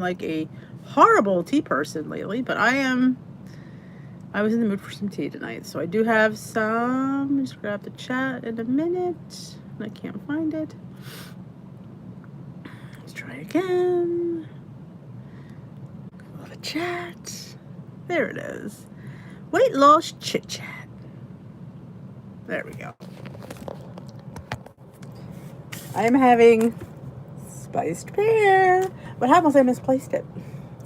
like a horrible tea person lately, but I was in the mood for some tea tonight, so I do have some. Just grab the chat in a minute. I can't find it. Let's try again. Love a chat. There it is. Weight loss chit chat. There we go. I am having spiced pear. What happens? I misplaced it.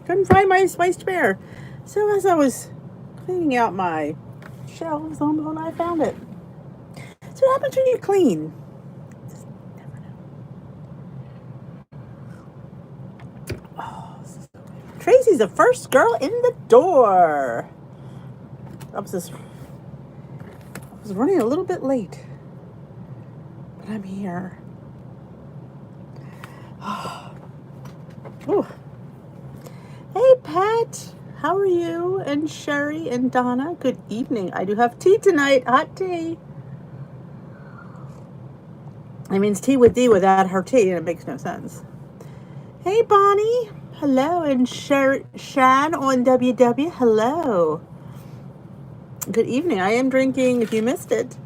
Couldn't find my spiced pear. So as I was cleaning out my shelves on when I found it. So what happens when you clean? Just never know. Oh, Tracy's the first girl in the door. I was running a little bit late, but I'm here. Oh. Hey, Pat. How are you? And Sherry and Donna. Good evening. I do have tea tonight. Hot tea. It means tea with D without her tea, and it makes no sense. Hey, Bonnie. Hello. And Shan on WW. Hello. Good evening. I am drinking, if you missed it,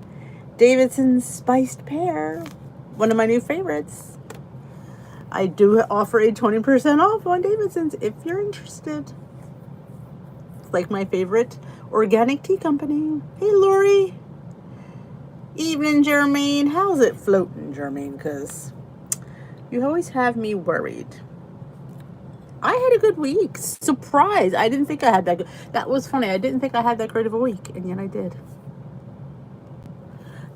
Davidson's Spiced Pear. One of my new favorites. I do offer a 20% off on Davidson's if you're interested. It's like my favorite organic tea company. Hey, Lori. Evening, Jermaine. How's it floating, Jermaine? Because you always have me worried. I had a good week. Surprise. I didn't think I had that good. That was funny. I didn't think I had that great of a week, and yet I did.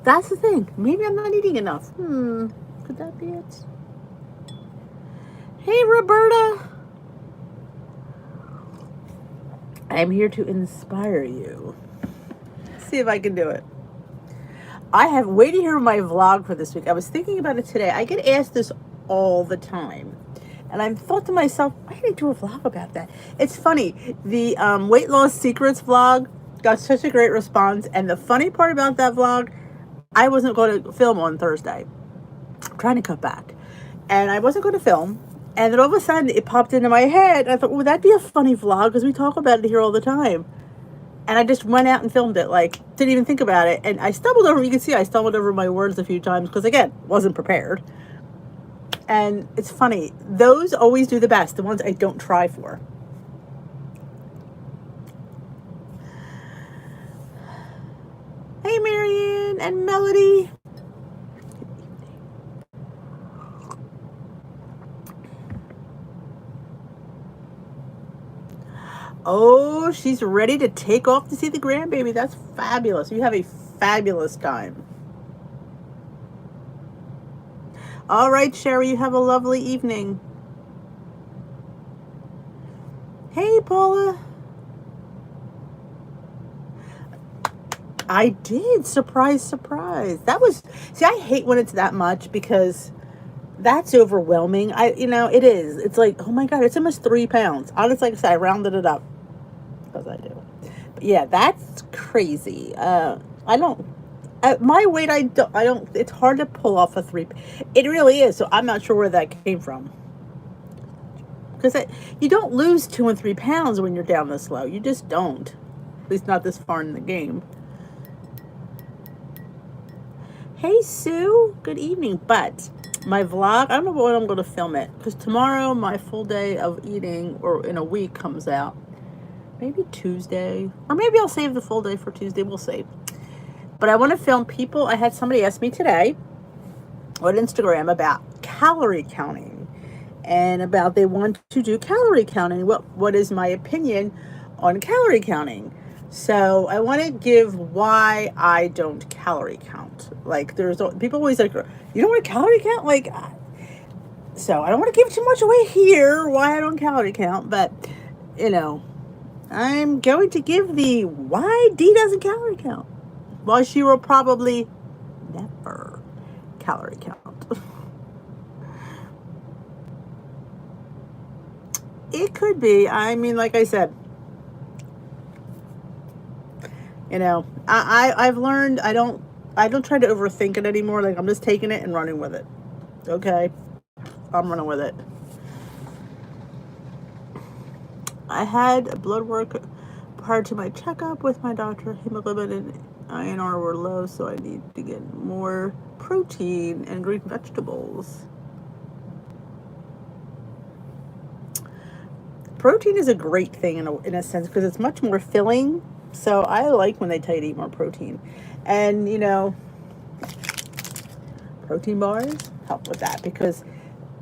That's the thing. Maybe I'm not eating enough. Could that be it? Hey, Roberta. I'm here to inspire you. Let's see if I can do it. I have waited to hear my vlog for this week. I was thinking about it today. I get asked this all the time. And I thought to myself, why did I do a vlog about that? It's funny. The weight loss secrets vlog got such a great response. And the funny part about that vlog, I wasn't going to film on Thursday. I'm trying to cut back. And I wasn't going to film. And then all of a sudden, it popped into my head. I thought, well, that'd be a funny vlog because we talk about it here all the time. And I just went out and filmed it, like, didn't even think about it. And I stumbled over, you can see I stumbled over my words a few times because, again, wasn't prepared. And it's funny. Those always do the best, the ones I don't try for. Hey, Marianne and Melody. Oh, she's ready to take off to see the grandbaby. That's fabulous. You have a fabulous time. All right, Sherry, you have a lovely evening. Hey, Paula. I did. Surprise, surprise. That was, see, I hate when it's that much because that's overwhelming. It is. It's like, oh my God, it's almost 3 pounds. Honestly, like I said, I rounded it up. Because I do. But yeah, that's crazy. At my weight, I don't, it's hard to pull off a 3. It really is. So I'm not sure where that came from. Because you don't lose 2 and 3 pounds when you're down this low. You just don't. At least not this far in the game. Hey, Sue. Good evening. But my vlog, I don't know when I'm going to film it. Because tomorrow, my full day of eating, or in a week, comes out. Maybe Tuesday. Or maybe I'll save the full day for Tuesday. We'll see. But I want to film people. I had somebody ask me today on Instagram about calorie counting. And about they want to do calorie counting. What is my opinion on calorie counting? So I want to give why I don't calorie count. Like, there's people always like, you don't want to calorie count? Like, so I don't want to give too much away here why I don't calorie count. But, I'm going to give the why Dee doesn't calorie count. Well, she will probably never calorie count. It could be. I mean, like I said, I've learned I don't try to overthink it anymore. Like, I'm just taking it and running with it. Okay? I'm running with it. I had blood work prior to my checkup with my doctor. Hemoglobin and iron were low, so I need to get more protein and green vegetables. Protein is a great thing in a sense because it's much more filling. So I like when they tell you to eat more protein. And, you know, protein bars help with that because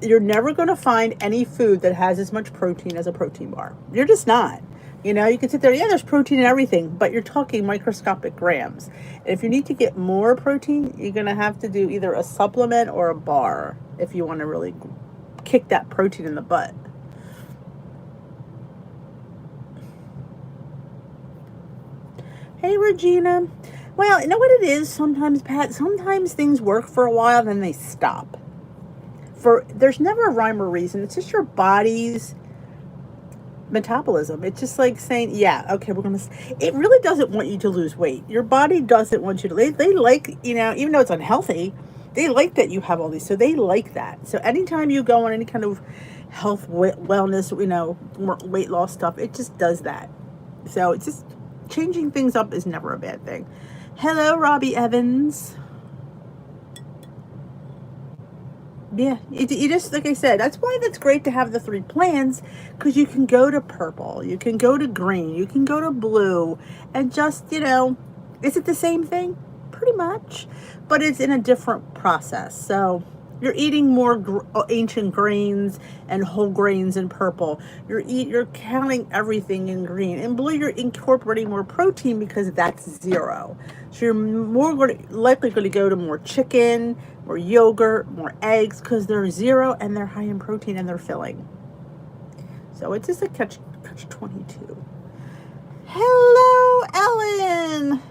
you're never going to find any food that has as much protein as a protein bar. You're just not. You know, you can sit there, yeah, there's protein in everything, but you're talking microscopic grams. And if you need to get more protein, you're going to have to do either a supplement or a bar if you want to really kick that protein in the butt. Hey, Regina. Well, you know what it is sometimes, Pat? Sometimes things work for a while, then they stop. There's never a rhyme or reason. It's just your body's metabolism. It's just like saying, yeah, okay, it really doesn't want you to lose weight. Your body doesn't want you to, they like, you know, even though it's unhealthy, they like that you have all these. So they like that. So anytime you go on any kind of health, wellness, you know, weight loss stuff, it just does that. So it's just, changing things up is never a bad thing. Hello, Robbie Evans. Yeah, you just, like I said, that's why that's great to have the 3 plans, because you can go to purple, you can go to green, you can go to blue, and just, you know, is it the same thing? Pretty much, but it's in a different process. So you're eating more ancient grains and whole grains in purple. You're counting everything in green. In blue, you're incorporating more protein because that's 0. So you're likely going to go to more chicken, more yogurt, more eggs because they're 0 and they're high in protein and they're filling. So it's just a catch 22. Hello, Ellen.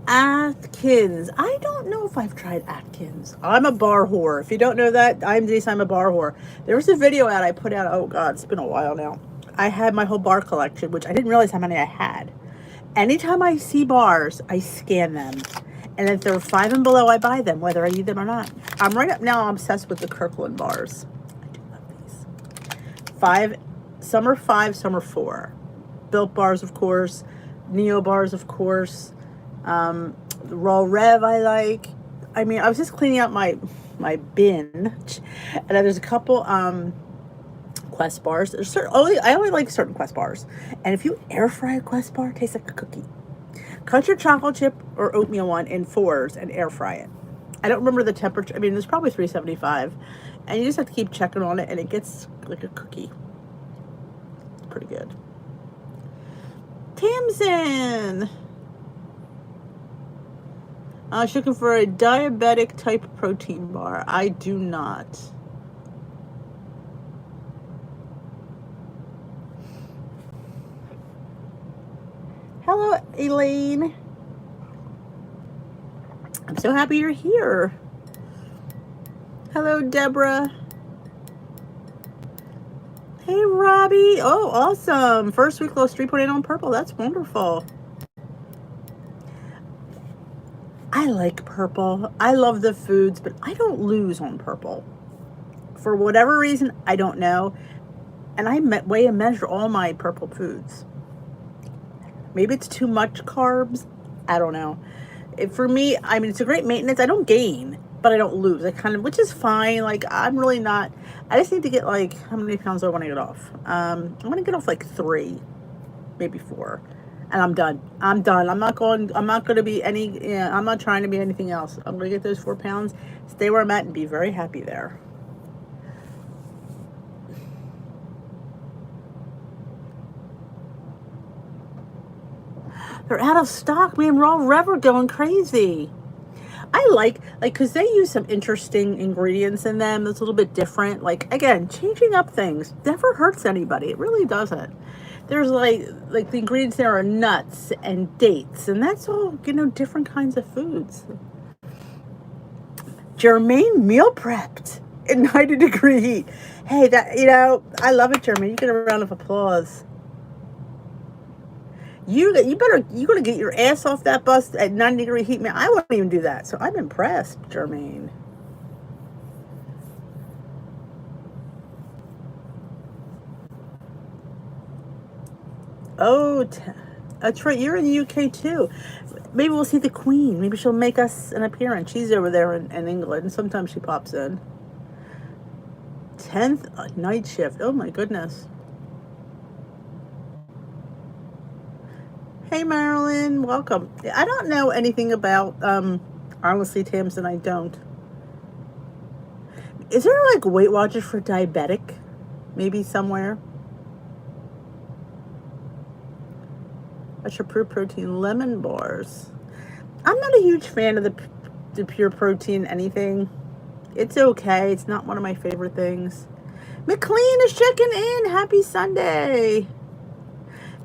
Atkins. I don't know if I've tried Atkins. I'm a bar whore. If you don't know that, I'm a bar whore. There was a video ad I put out. Oh God, it's been a while now. I had my whole bar collection, which I didn't realize how many I had. Anytime I see bars, I scan them. And if they're 5 and below, I buy them, whether I need them or not. I'm right up now, I'm obsessed with the Kirkland bars. I do love these. 5, some are 5, some are 4. Built bars, of course. Neo bars, of course. The Raw Rev I like. I mean, I was just cleaning out my bin, and there's a couple Quest bars. I only like certain Quest bars, and if you air fry a Quest bar, it tastes like a cookie. Cut your chocolate chip or oatmeal one in 4s and air fry it. I don't remember the temperature. I mean, it's probably 375, and you just have to keep checking on it, and it gets like a cookie. It's pretty good. Tamsin. I was looking for a diabetic type protein bar. I do not. Hello, Elaine. I'm so happy you're here. Hello, Deborah. Hey, Robbie. Oh, awesome. First week lost 3.8 on purple. That's wonderful. I like purple. I love the foods, but I don't lose on purple. For whatever reason, I don't know. And I weigh and measure all my purple foods. Maybe it's too much carbs. I don't know. For me, I mean, it's a great maintenance. I don't gain, but I don't lose. Which is fine. Like, I'm really not. I just need to get, like, how many pounds do I want to get off? I want to get off like 3, maybe 4. And I'm done. I'm not going to be I'm not trying to be anything else. I'm going to get those 4 pounds, stay where I'm at, and be very happy there. They're out of stock, man. Raw Rev are going crazy. I like, because they use some interesting ingredients in them that's a little bit different. Like, again, changing up things never hurts anybody. It really doesn't. There's like the ingredients there are nuts and dates, and that's all, different kinds of foods. Jermaine meal prepped in 90-degree heat. Hey, that, I love it, Jermaine. You get a round of applause. You gonna get your ass off that bus at 90-degree heat, man. I wouldn't even do that. So I'm impressed, Jermaine. Oh, that's right. You're in the UK too. Maybe we'll see the Queen. Maybe she'll make us an appearance. She's over there in England. Sometimes she pops in. 10th night shift. Oh my goodness. Hey Marilyn, welcome. I don't know anything about honestly, Tamsin, I don't. Is there like Weight Watchers for diabetic? Maybe somewhere. What's your pure protein lemon bars? I'm not a huge fan of the pure protein anything. It's okay. It's not one of my favorite things. McLean is checking in. Happy Sunday.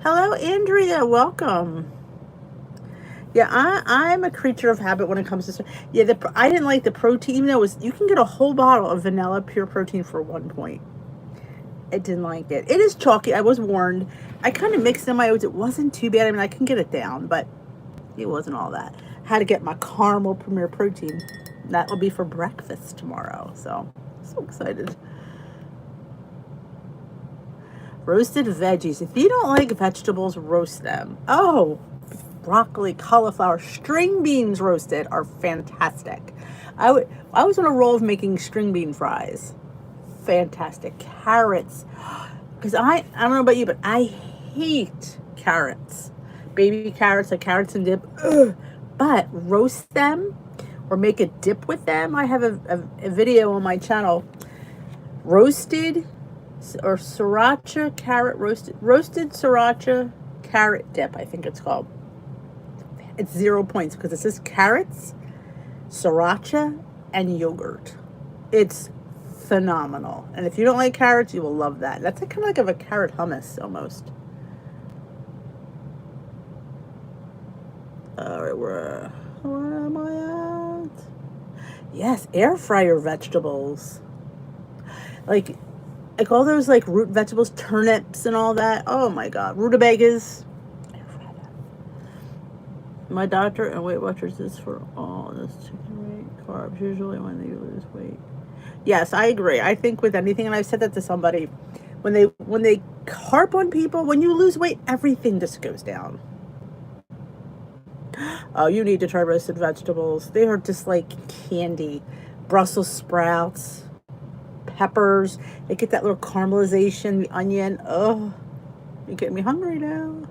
Hello, Andrea. Welcome. Yeah, I'm a creature of habit when it comes to... Yeah, I didn't like the protein. Even though you can get a whole bottle of vanilla pure protein for $1. I didn't like it. It is chalky. I was warned. I kind of mixed in my oats. It wasn't too bad. I mean, I can get it down, but it wasn't all that. Had to get my caramel premier protein. That will be for breakfast tomorrow. So excited. Roasted veggies. If you don't like vegetables, roast them. Oh, broccoli, cauliflower, string beans roasted are fantastic. I was on a roll of making string bean fries. Fantastic. Carrots. Because I don't know about you, but I hate carrots. Baby carrots, like carrots and dip. Ugh. But roast them or make a dip with them. I have a video on my channel. Roasted or sriracha carrot roasted sriracha carrot dip, I think it's called. It's 0 points because it says carrots, sriracha, and yogurt. It's phenomenal. And if you don't like carrots, you will love that. That's kind of like a carrot hummus almost. All right, where am I at? Yes, air fryer vegetables. Like all those like root vegetables, turnips and all that. Oh my God, rutabagas. My doctor and Weight Watchers is for all this chicken weight carbs. Usually when they lose weight. Yes, I agree. I think with anything, and I've said that to somebody, when they harp on people, when you lose weight, everything just goes down. Oh, you need to try roasted vegetables. They are just like candy. Brussels sprouts, peppers. They get that little caramelization, the onion. Oh, you're getting me hungry now.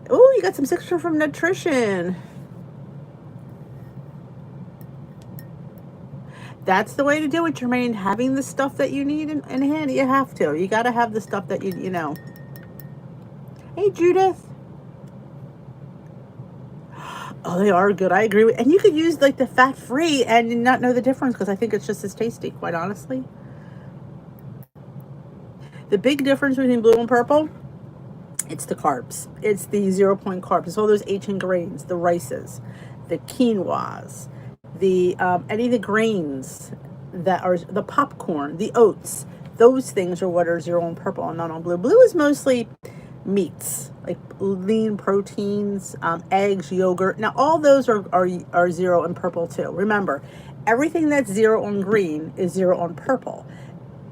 Oh, you got some extra from nutrition. That's the way to do it, Jermaine. Having the stuff that you need in hand. You have to. You got to have the stuff that you know. Hey, Judith. Oh, they are good. I agree with. And you could use like the fat-free and not know the difference because I think it's just as tasty, quite honestly. The big difference between blue and purple, it's the carbs. It's the 0 point carbs. It's all those ancient grains, the rices, the quinoas, the any of the grains that are the popcorn, the oats. Those things are what are 0 on purple and not on blue. Blue is mostly meats, like lean proteins, eggs, yogurt. Now all those are 0 on purple too. Remember, everything that's 0 on green is 0 on purple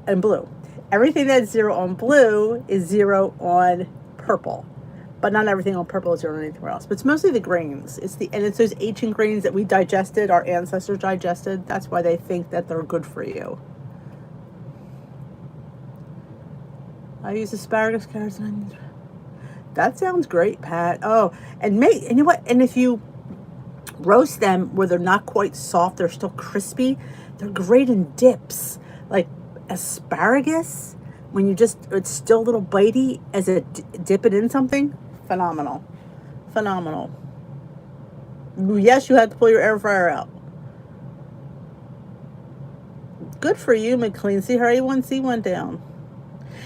and blue. Everything that's 0 on blue is 0 on purple, but not everything on purple is 0 on anything else. But it's mostly the grains. It's those ancient grains that we digested, our ancestors digested. That's why they think that they're good for you. I use asparagus, carrots, and onions. That sounds great, Pat. Oh, and you know what? And if you roast them where they're not quite soft, they're still crispy. They're great in dips, like asparagus. When it's still a little bitey as a dip it in something. Phenomenal, phenomenal. Yes, you have to pull your air fryer out. Good for you, McLean. See, her A1C went down.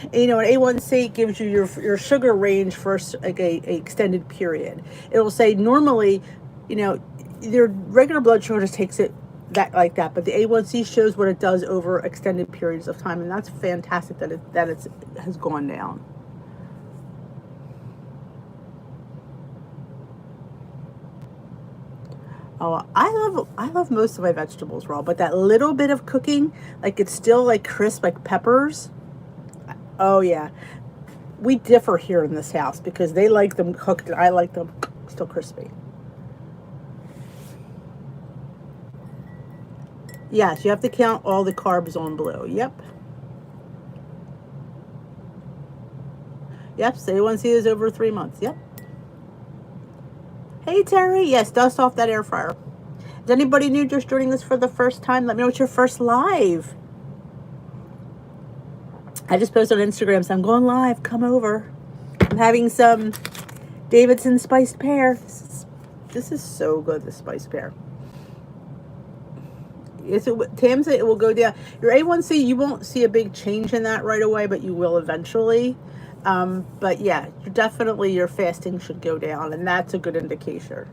And, you know, an A1C gives you your sugar range for like a extended period. It'll say normally, you know, your regular blood sugar just takes it like that, but the A1C shows what it does over extended periods of time, and that's fantastic that it has gone down. Oh, I love most of my vegetables raw, but that little bit of cooking, like it's still like crisp, like peppers. Oh yeah, we differ here in this house because they like them cooked and I like them still crispy. Yes, you have to count all the carbs on blue. Yep. Yep. So A1C is over 3 months. Yep. Hey Terry. Yes, dust off that air fryer. Is anybody new just joining us for the first time? Let me know what's your first live. I just posted on Instagram, so I'm going live. Come over. I'm having some Davidson spiced pear. This is so good, the spiced pear. Tam said it will go down. Your A1C, you won't see a big change in that right away, but you will eventually. But yeah, definitely your fasting should go down, and that's a good indicator.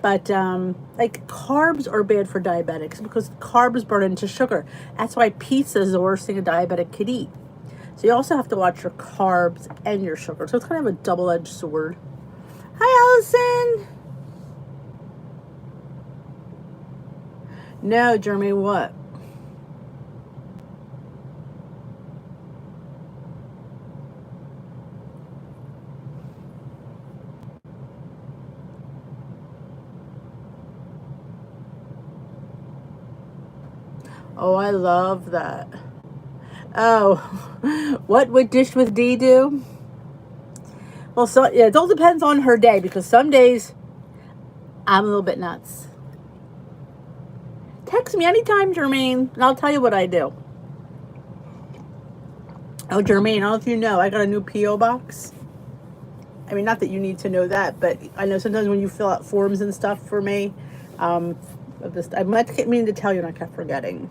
But like carbs are bad for diabetics because carbs burn into sugar. That's why pizza is the worst thing a diabetic could eat. So you also have to watch your carbs and your sugar. So it's kind of a double-edged sword. Hi, Allison. No, Jeremy, what? Oh, I love that. Oh, what would Dish with D do? Well, so yeah, it all depends on her day because some days I'm a little bit nuts. Text me anytime, Jermaine, and I'll tell you what I do. Oh, Jermaine, I don't know if you know, I got a new P.O. box. I mean, not that you need to know that, but I know sometimes when you fill out forms and stuff for me, I might mean to tell you and I kept forgetting.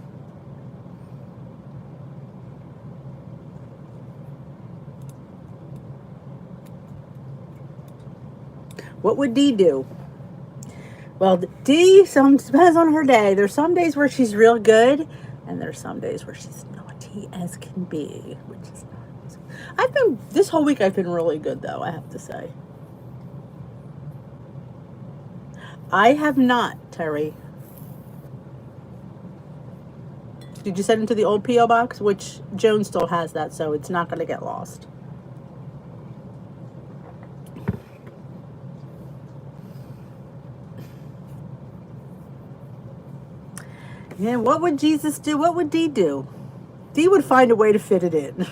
What would Dee do? Well, Dee depends on her day. There's some days where she's real good, and there's some days where she's naughty as can be, which is nice. This whole week I've been really good though, I have to say. I have not, Terry. Did you send it to the old P.O. box? Which Joan still has that, so it's not going to get lost. Yeah, what would Jesus do? What would Dee do? Dee would find a way to fit it in.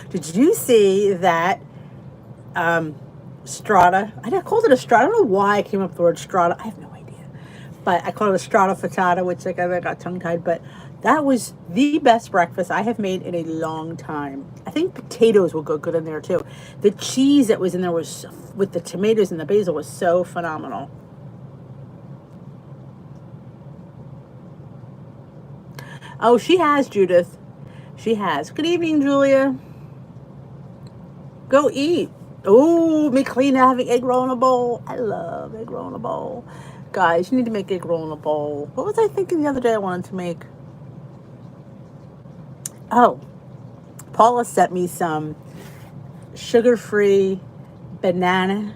Did you see that strata? I called it a strata. I don't know why I came up with the word strata. I have no idea. But I called it a strata frittata, which I got tongue-tied. But that was the best breakfast I have made in a long time. I think potatoes will go good in there, too. The cheese that was in there was, with the tomatoes and the basil, was so phenomenal. Oh, she has, Judith. She has. Good evening, Julia. Go eat. Oh, me clean having egg roll in a bowl. I love egg roll in a bowl. Guys, you need to make egg roll in a bowl. What was I thinking the other day I wanted to make? Oh, Paula sent me some sugar-free banana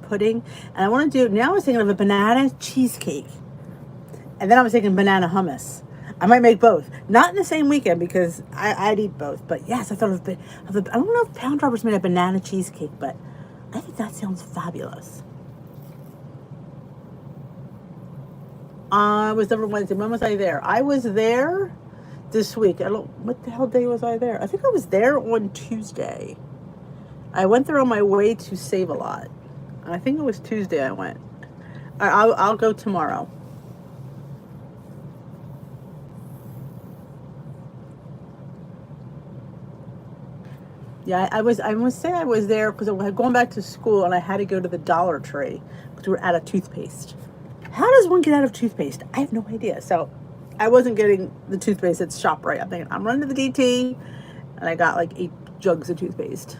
pudding. And I want to do, now I was thinking of a banana cheesecake. And then I was thinking banana hummus. I might make both. Not in the same weekend because I'd eat both. But yes, I thought of I don't know if Pound Roberts made a banana cheesecake, but I think that sounds fabulous. I was there Wednesday. When was I there? I was there this week. What the hell day was I there? I think I was there on Tuesday. I went there on my way to Save a Lot. I think it was Tuesday I went. I'll go tomorrow. Yeah, I must say I was there because I had gone back to school and I had to go to the Dollar Tree because we were out of toothpaste. How does one get out of toothpaste? I have no idea. So I wasn't getting the toothpaste at ShopRite. I'm thinking, I'm running to the DT, and I got like 8 jugs of toothpaste.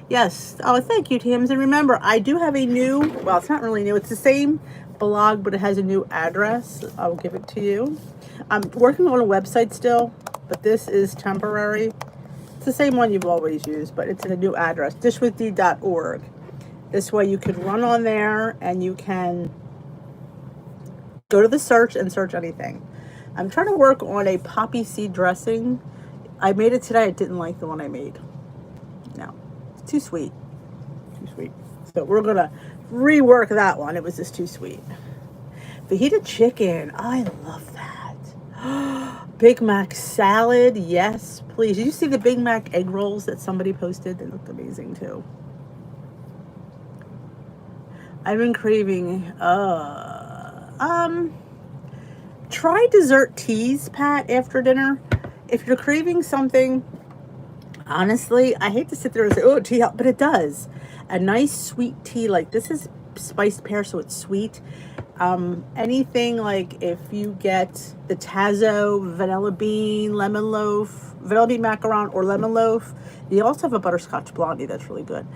Yes. Oh, thank you, Tams. And remember, I do have a new, well, it's not really new. It's the same blog, but it has a new address. I'll give it to you. I'm working on a website still, but this is temporary. It's the same one you've always used, but it's in a new address, dishwithdee.org. This way you can run on there and you can go to the search and search anything. I'm trying to work on a poppy seed dressing. I made it today. I didn't like the one I made. No, it's too sweet. Too sweet. So we're going to rework that one. It was just too sweet. Fajita chicken. I love that. Big Mac salad. Yes, please. Did you see the Big Mac egg rolls that somebody posted? They looked amazing too. I've been craving, try dessert teas, Pat, after dinner. If you're craving something, honestly, I hate to sit there and say, oh, tea, but it does. A nice sweet tea, like this is spiced pear, so it's sweet. Anything like if you get the Tazo vanilla bean lemon loaf, vanilla bean macaron or lemon loaf, you also have a butterscotch blondie that's really good.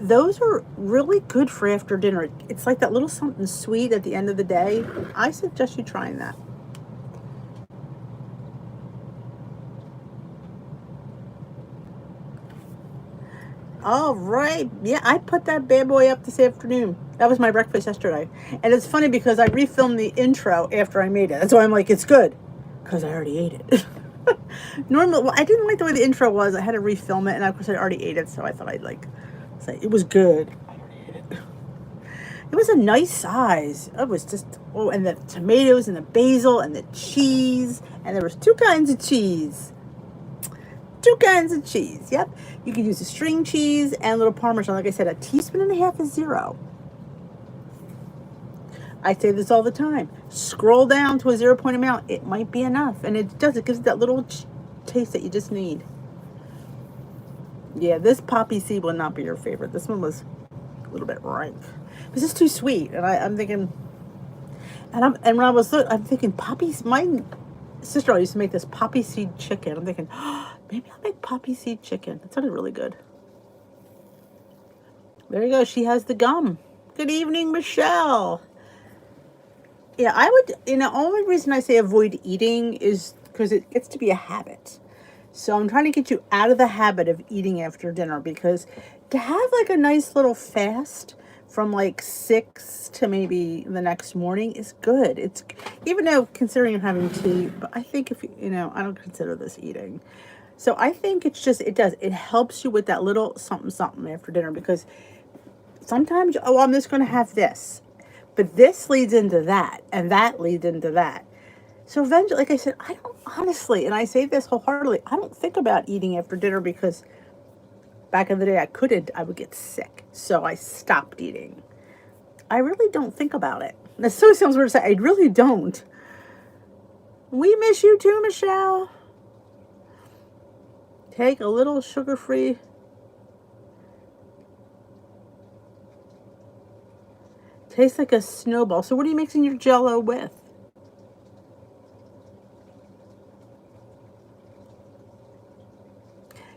Those are really good for after dinner. It's like that little something sweet at the end of the day. I suggest you trying that. All right. Yeah, I put that bad boy up this afternoon. That was my breakfast yesterday. And it's funny because I refilmed the intro after I made it. That's why I'm like, it's good. Because I already ate it. Normally, well, I didn't like the way the intro was. I had to refilm it. And of course, I already ate it. So I thought I'd like say it was good. I already ate it. It was a nice size. It was just, oh, and the tomatoes and the basil and the cheese. And there was 2 kinds of cheese. 2 kinds of cheese. Yep. You can use a string cheese and a little Parmesan. Like I said, 1.5 teaspoons is zero. I say this all the time. Scroll down to a 0 point amount. It might be enough. And it does. It gives it that little taste that you just need. Yeah, this poppy seed will not be your favorite. This one was a little bit rank. This is too sweet. And I'm thinking, and when I was looking, I'm thinking poppies. My sister used to make this poppy seed chicken. I'm thinking, oh, maybe I'll make poppy seed chicken. That sounded really good. There you go. She has the gum. Good evening, Michelle. Yeah, I would, only reason I say avoid eating is because it gets to be a habit. So I'm trying to get you out of the habit of eating after dinner, because to have like a nice little fast from like 6 to maybe the next morning is good. It's, even though considering you're having tea, but I think if I don't consider this eating. So I think it's just, it helps you with that little something something after dinner, because sometimes, oh, I'm just going to have this. But this leads into that, and that leads into that. So eventually, like I said, I don't, honestly, and I say this wholeheartedly, I don't think about eating after dinner, because back in the day I would get sick. So I stopped eating. I really don't think about it. That so sounds weird to say, I really don't. We miss you too, Michelle. Take a little sugar-free. Tastes like a snowball. So what are you mixing your Jell-O with?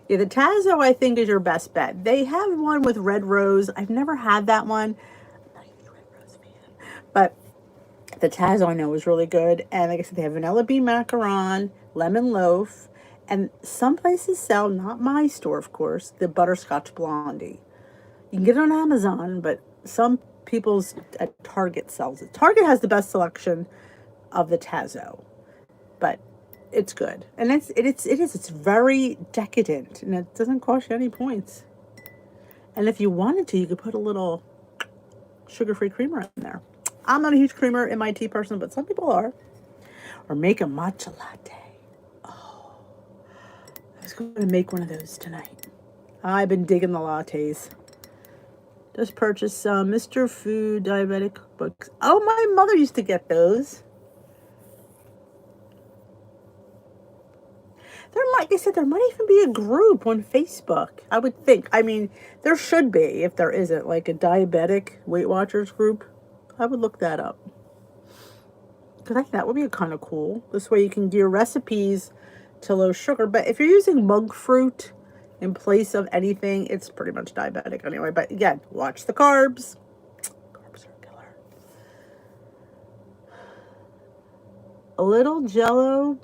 Yeah, the Tazo, I think, is your best bet. They have one with red rose. I've never had that one. I'm not even a red rose fan. But the Tazo I know is really good. And like I said, they have vanilla bean macaron, lemon loaf, and some places sell, not my store, of course, the butterscotch blondie. You can get it on Amazon, but some people's at Target sells it. Target has the best selection of the Tazo, but it's good, and it's very decadent, and it doesn't cost you any points. And if you wanted to, you could put a little sugar-free creamer in there. I'm not a huge creamer in my tea person, but some people are. Or make a matcha latte. Oh, I was going to make one of those tonight. I've been digging the lattes. Just purchased some Mr. Food diabetic cookbooks. Oh, my mother used to get those. Like I said, there might even be a group on Facebook, I would think. I mean, there should be, if there isn't, like a diabetic Weight Watchers group. I would look that up. Because I think that would be kind of cool. This way you can gear recipes to low sugar. But if you're using monk fruit in place of anything, it's pretty much diabetic anyway. But again, watch the carbs. Carbs are a killer. A little Jell-O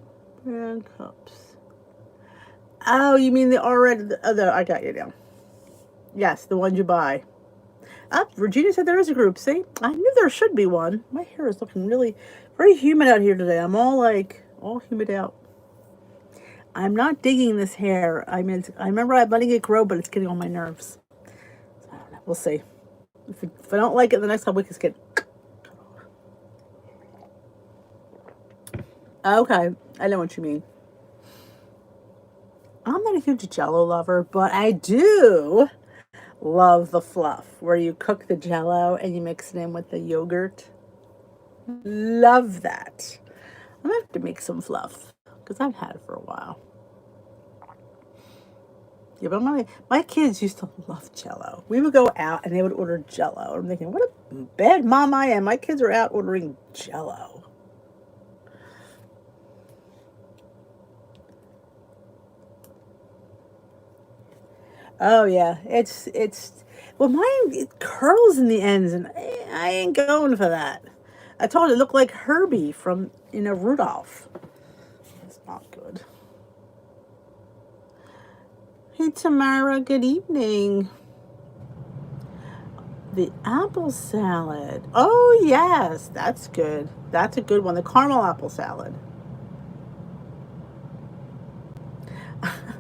and cups. Oh, you mean the already, I got you now. Yes, the ones you buy. Virginia said there is a group. See, I knew there should be one. My hair is looking really very humid out here today. I'm all like all humid out. I'm not digging this hair. I mean, I remember I'm letting it grow, but it's getting on my nerves. So I don't know. We'll see. If I don't like it, the next couple weeks, it's get. Okay, I know what you mean. I'm not a huge Jello lover, but I do love the fluff where you cook the Jello and you mix it in with the yogurt. Love that. I'm gonna have to make some fluff because I've had it for a while. Yeah, but my kids used to love Jello. We would go out and they would order Jello. I'm thinking, what a bad mom I am. My kids are out ordering Jello. Oh yeah, it's well, mine it curls in the ends, and I ain't going for that. I told you it looked like Herbie from Rudolph. It's not good. Hey Tamara, good evening. The apple salad. Oh yes, that's good. That's a good one. The caramel apple salad.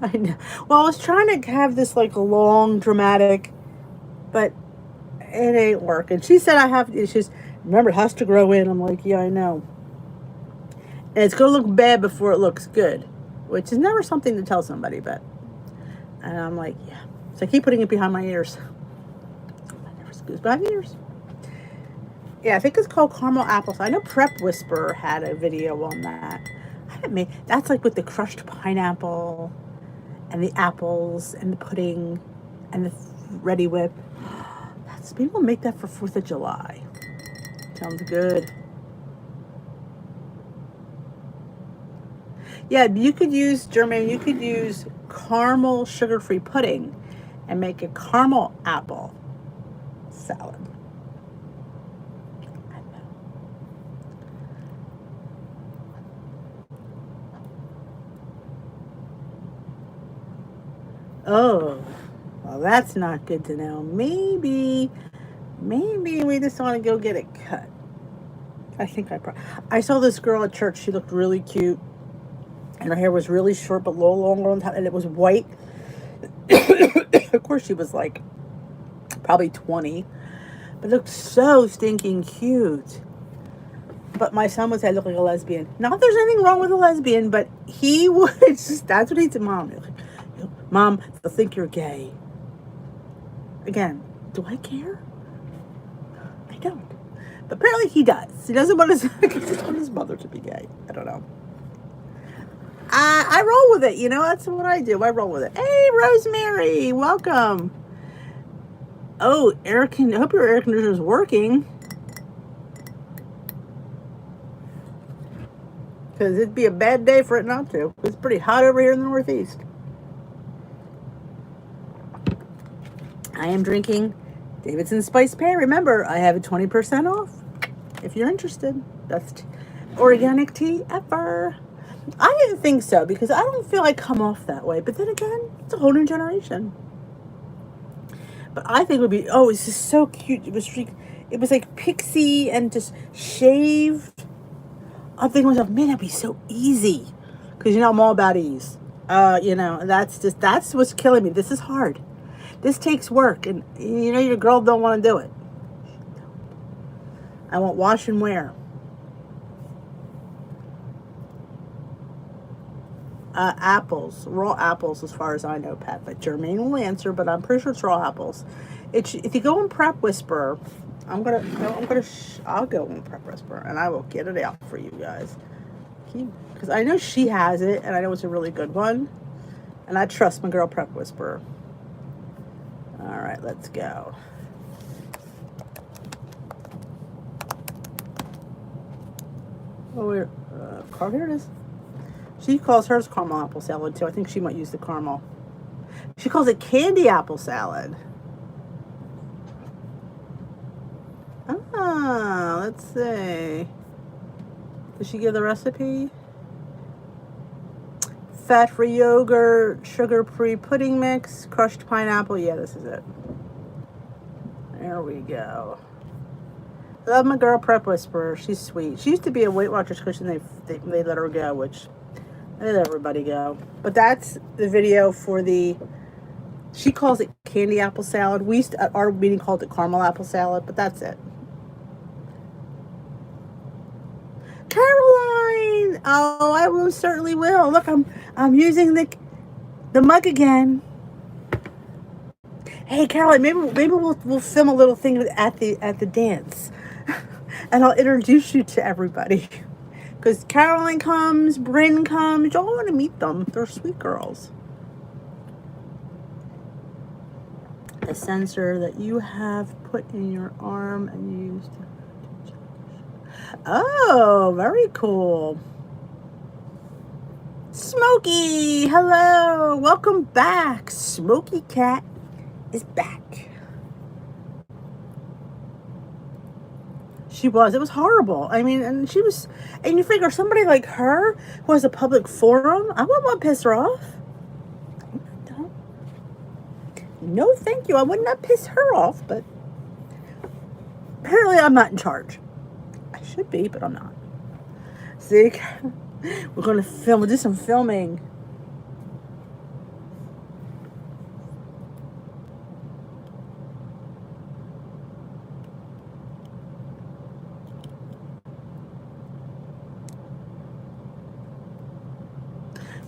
I know. Well, I was trying to have this like long, dramatic, but it ain't working. She said I have issues. Remember, it has to grow in. I'm like, yeah, I know. And it's going to look bad before it looks good, which is never something to tell somebody, but. And I'm like, yeah. So I keep putting it behind my ears. I never goes behind my ears. Yeah, I think it's called caramel apples. I know Prep Whisperer had a video on that. I haven't made. That's like with the crushed pineapple and the apples and the pudding and the ready whip. Maybe we'll make that for 4th of July. Sounds good. Yeah, you could use, Jermaine, you could use caramel sugar-free pudding and make a caramel apple salad. Oh, well, that's not good to know. Maybe we just want to go get it cut. I think I saw this girl at church. She looked really cute, and her hair was really short but longer on top, and it was white. Of course, she was like probably 20, but looked so stinking cute. But my son would say I look like a lesbian. Not that there's anything wrong with a lesbian, but he would just, that's what he said, Mom. Mom, they'll think you're gay. Again, do I care? I don't. But apparently he does. He doesn't want his mother to be gay. I don't know. I roll with it, that's what I do. I roll with it. Hey, Rosemary, welcome. Oh, I hope your air conditioner is working. Because it'd be a bad day for it not to. It's pretty hot over here in the Northeast. I am drinking Davidson Spice Pear. Remember, I have a 20% off. If you're interested, best organic tea ever. I didn't think so because I don't feel I come off that way. But then again, it's a whole new generation. But I think it would be, it's just so cute. It was like pixie and just shaved. I'm thinking to myself, man, that'd be so easy. Because, I'm all about ease. That's what's killing me. This is hard. This takes work. And, your girl don't want to do it. I want wash and wear. Apples, raw apples, as far as I know, Pat. But Jermaine will answer, but I'm pretty sure it's raw apples. If you go in Prep Whisperer, I'll go in Prep Whisperer, and I will get it out for you guys. Because I know she has it, and I know it's a really good one, and I trust my girl Prep Whisperer. All right, let's go. Oh, here it is. She calls hers caramel apple salad, too. I think she might use the caramel. She calls it candy apple salad. Let's see. Did she give the recipe? fat-free yogurt, sugar-free pudding mix, crushed pineapple. Yeah, this is it. There we go. Love my girl Prep Whisperer. She's sweet. She used to be a Weight Watchers coach, and they let her go, which they let everybody go. But that's the video for the. She calls it candy apple salad. We used to, at our meeting called it caramel apple salad, but that's it. Caroline! Oh, I most certainly will. Look, I'm using the mug again. Hey, Caroline, maybe we'll film a little thing at the dance, and I'll introduce you to everybody. Because Caroline comes, Bryn comes. Y'all want to meet them? They're sweet girls. The sensor that you have put in your arm and used. Oh, very cool. Smokey, hello, welcome back. Smokey Cat is back. She was. It was horrible. I mean, and she was. And you figure somebody like her who has a public forum, I wouldn't want to piss her off. No, thank you. I would not piss her off, but apparently I'm not in charge. I should be, but I'm not. See, we're going to film. We'll do some filming.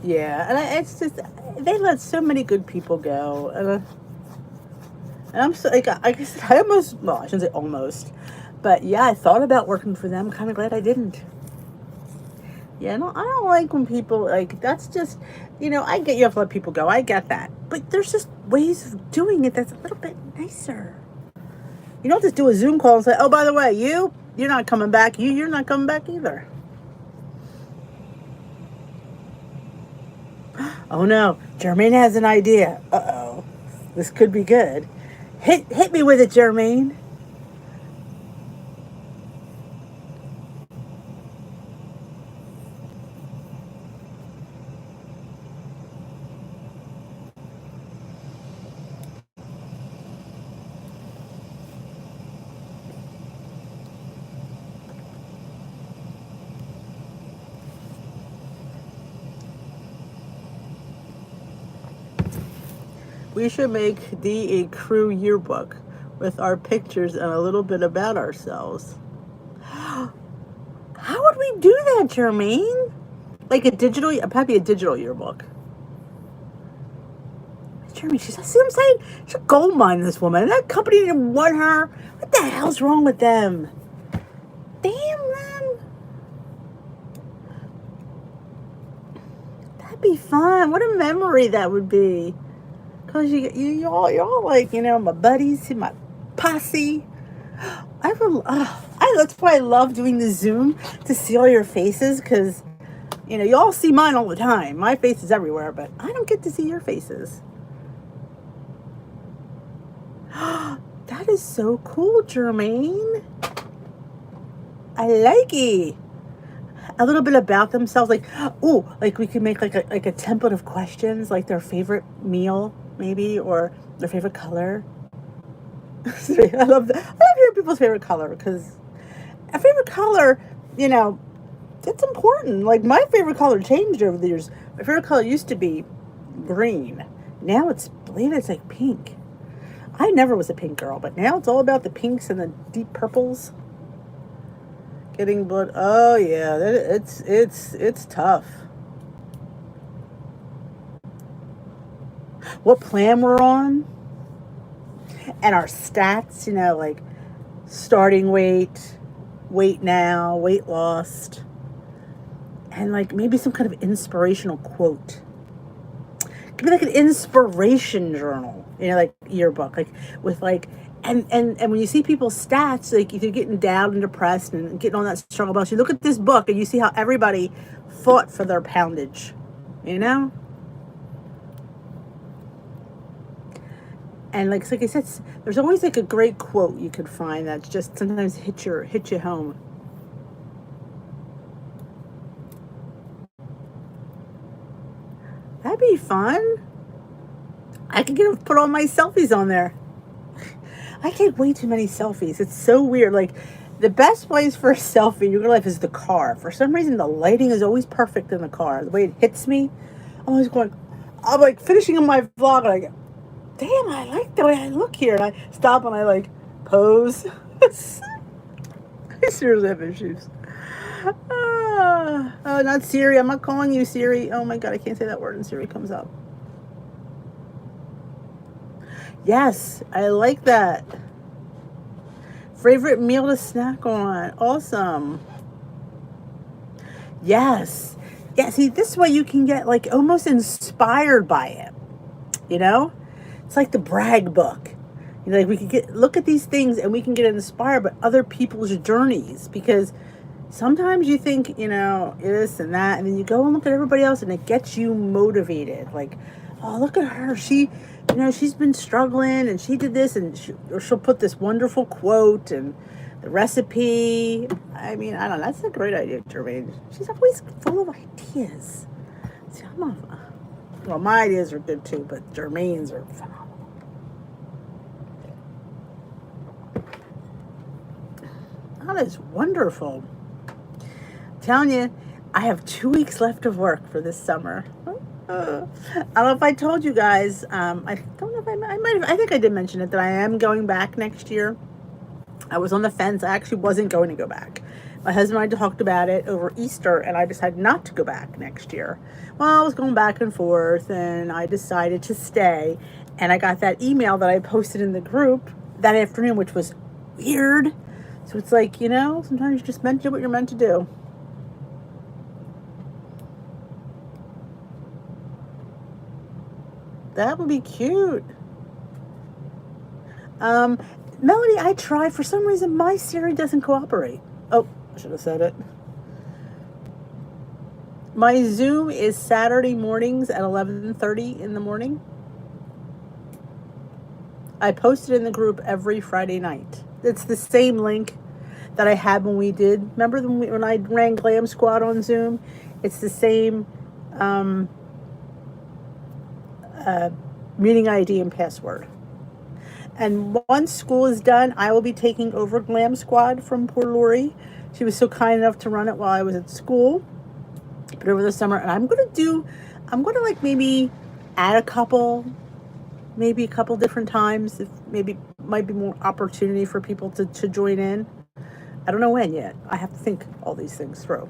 Yeah, and it's just, they let so many good people go. And I'm so, like, I guess I almost, well, I shouldn't say almost, but yeah, I thought about working for them. Kind of glad I didn't. Yeah, no, I don't like when people, like, that's just, I get you have to let people go. I get that. But there's just ways of doing it that's a little bit nicer. You don't just do a Zoom call and say, oh, by the way, you're not coming back. You're not coming back either. Oh, no, Jermaine has an idea. Uh-oh, this could be good. Hit me with it, Jermaine. We should make a crew yearbook with our pictures and a little bit about ourselves. How would we do that, Jermaine? Like probably a digital yearbook. Jermaine, see what I'm saying? She's a gold mine, this woman. That company didn't want her. What the hell's wrong with them? Damn them. That'd be fun. What a memory that would be. Because you're all like, my buddies, my posse. That's why I love doing the Zoom, to see all your faces, because, you all see mine all the time. My face is everywhere, but I don't get to see your faces. That is so cool, Jermaine. I like it. A little bit about themselves, like we could make like a template of questions, like their favorite meal, maybe, or their favorite color. I love hearing people's favorite color, because a favorite color, it's important. Like, my favorite color changed over the years. My favorite color used to be green. Now I believe it's like pink. I never was a pink girl, but now it's all about the pinks and the deep purples. Getting blood. Oh yeah, it's tough. What plan we're on, and our stats. Like starting weight, weight now, weight lost, and like maybe some kind of inspirational quote. It could be like an inspiration journal, like yearbook, like with like. And when you see people's stats, like if you're getting down and depressed and getting on that struggle bus, you look at this book and you see how everybody fought for their poundage, And like I said, there's always like a great quote you could find that's just sometimes hit you home. fun? I can put all my selfies on there. I get way too many selfies. It's so weird. Like, the best place for a selfie in your life is the car. For some reason, the lighting is always perfect in the car. The way it hits me, I'm like finishing my vlog and I go, damn, I like the way I look here. And I stop and I like pose. I seriously have issues. Oh, not Siri. I'm not calling you Siri. Oh my God, I can't say that word and Siri comes up. Yes, I like that. Favorite meal to snack on. Awesome. Yes. Yeah, see, this way you can get like almost inspired by it. You know? It's like the brag book. You know, like we can look at these things and we can get inspired by other people's journeys, because sometimes you think, you know, this and that, and then you go and look at everybody else and it gets you motivated. Like, oh, look at her. She, you know, she's been struggling and she did this, and she'll put this wonderful quote and the recipe. I mean, I don't know. That's a great idea, Jermaine. She's always full of ideas. See, well, my ideas are good too, but Jermaine's are phenomenal. That is wonderful. I'm telling you, I have 2 weeks left of work for this summer. I don't know if I told you guys. I don't know if I might have. I think I did mention it, that I am going back next year. I was on the fence. I actually wasn't going to go back. My husband and I talked about it over Easter, and I decided not to go back next year. Well, I was going back and forth, and I decided to stay. And I got that email that I posted in the group that afternoon, which was weird. So it's like, you know, sometimes you're just meant to do what you're meant to do. That would be cute. Melody, I tried. For some reason, my Siri doesn't cooperate. Oh, I should have said it. My Zoom is Saturday mornings at 11:30 in the morning. I post it in the group every Friday night. It's the same link that I had when we did. Remember when I ran Glam Squad on Zoom? It's the same meeting ID and password. And once school is done, I will be taking over Glam Squad from poor Lori. She was so kind enough to run it while I was at school. But over the summer, and I'm going to like maybe add a couple different times. If maybe might be more opportunity for people to join in. I don't know when yet. I have to think all these things through.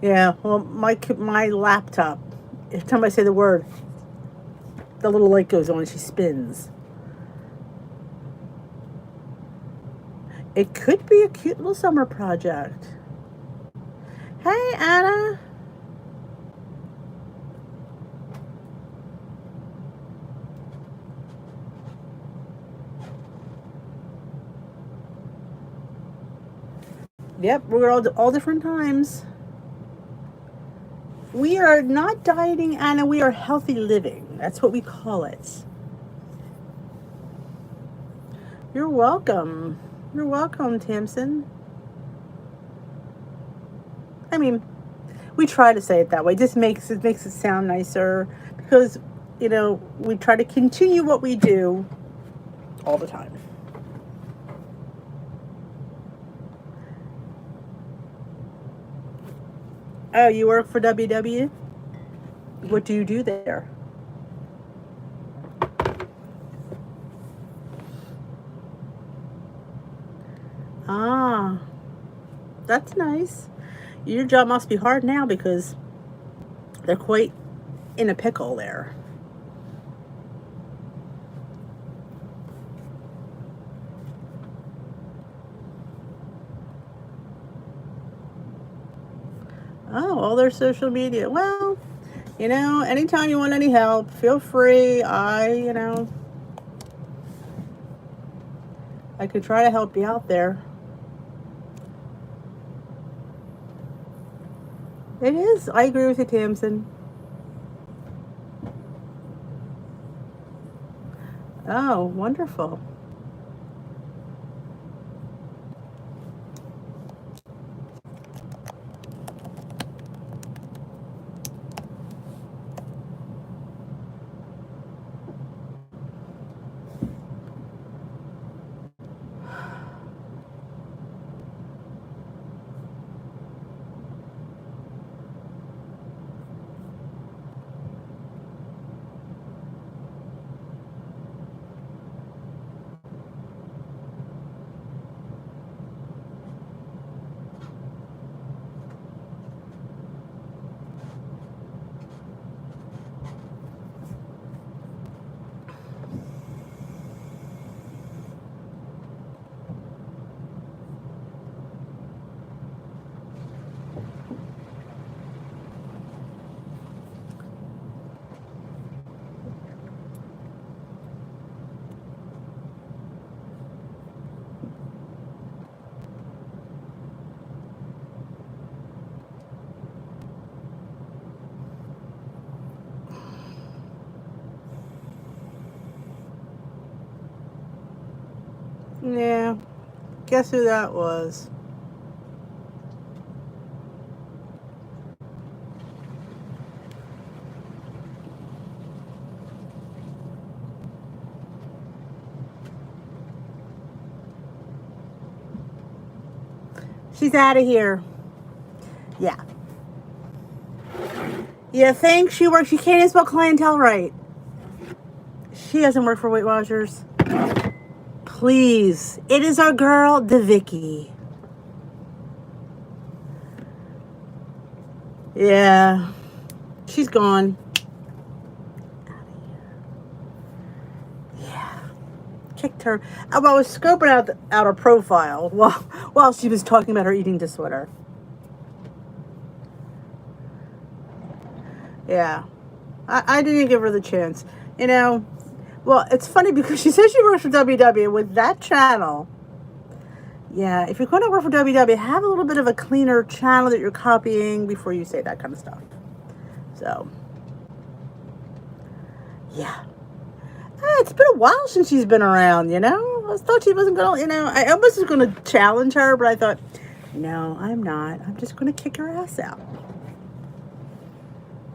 Yeah, well, my laptop, every time I say the word, the little light goes on and she spins. It could be a cute little summer project. Hey, Anna. Yep, we're all different times. We are not dieting, Anna. We are healthy living. That's what we call it. You're welcome. You're welcome, Tamsin. I mean, we try to say it that way. It just makes it sound nicer, because, you know, we try to continue what we do all the time. Oh, you work for WW? What do you do there? Ah, that's nice. Your job must be hard now, because they're quite in a pickle there. Oh, all their social media. Well, you know, anytime you want any help, feel free. I could try to help you out there. It is. I agree with you, Tamsin. Oh, wonderful. Yeah. Guess who that was? She's out of here. Yeah. You think she works? She can't even spell clientele right. She doesn't work for Weight Watchers. Please. It is our girl, the Vicky. Yeah. She's gone. Yeah. Kicked her. I was scoping out her profile while she was talking about her eating disorder. Yeah. I didn't give her the chance. You know, well, it's funny because she says she works for WW with that channel. Yeah, if you're going to work for WW, have a little bit of a cleaner channel that you're copying before you say that kind of stuff. So, yeah. It's been a while since she's been around, you know? I thought she wasn't going to, you know, I almost was going to challenge her, but I thought, no, I'm not. I'm just going to kick her ass out.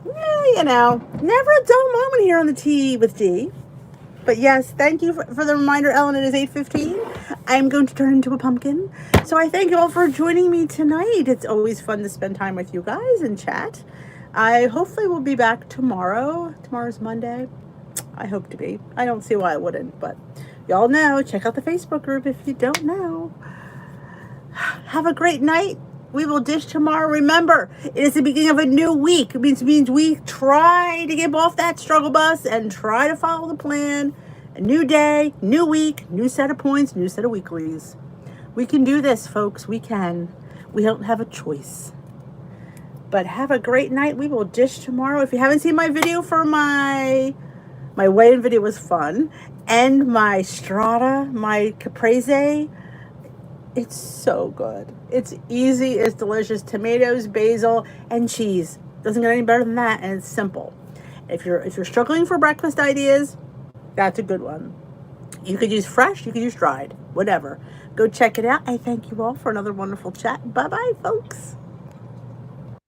Yeah, you know, never a dull moment here on the Tea with D. But yes, thank you for the reminder, Ellen. It is 8:15. I'm going to turn into a pumpkin. So I thank you all for joining me tonight. It's always fun to spend time with you guys and chat. I hopefully will be back tomorrow. Tomorrow's Monday. I hope to be. I don't see why I wouldn't, but y'all know. Check out the Facebook group if you don't know. Have a great night. We will dish tomorrow. Remember, it is the beginning of a new week. It means we try to get off that struggle bus and try to follow the plan. A new day, new week, new set of points, new set of weeklies. We can do this, folks. We can. We don't have a choice. But have a great night. We will dish tomorrow. If you haven't seen my video for my weigh-in video, was fun. And my strata, my caprese, it's so good. It's easy. It's delicious. Tomatoes, basil, and cheese. Doesn't get any better than that, and it's simple. If you're struggling for breakfast ideas, that's a good one. You could use fresh. You could use dried. Whatever. Go check it out. I thank you all for another wonderful chat. Bye-bye, folks.